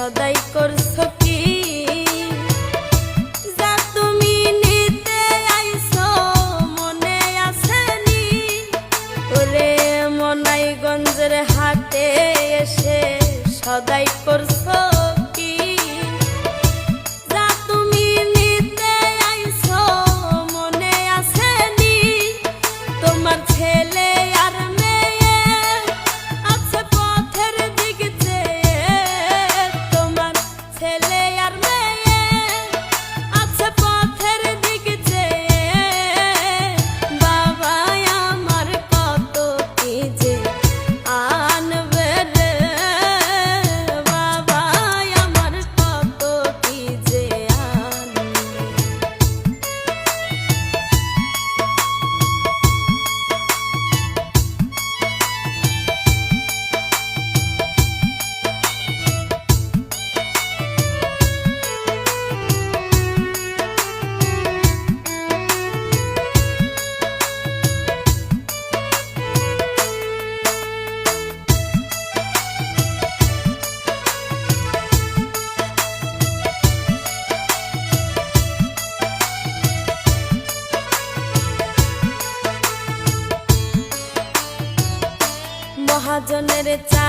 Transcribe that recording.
সদাই করছো কি যা তুমি নিতে আইছো মনে আসেনি ওরে মনাইগঞ্জের হাটে এসে সদাই করছো কি যা তুমি নিতে আইছো মনে আসেনি তোমার ছেলে আর মেয়ে আছে পথের দিক চেয়ে তোমার ছেলে আর মেয়ে আছে পথের দিক চেয়ে বাবা আমার কত কি যে আনবে রে বাবা আমার কত কি যে আনবে মহাজনের চা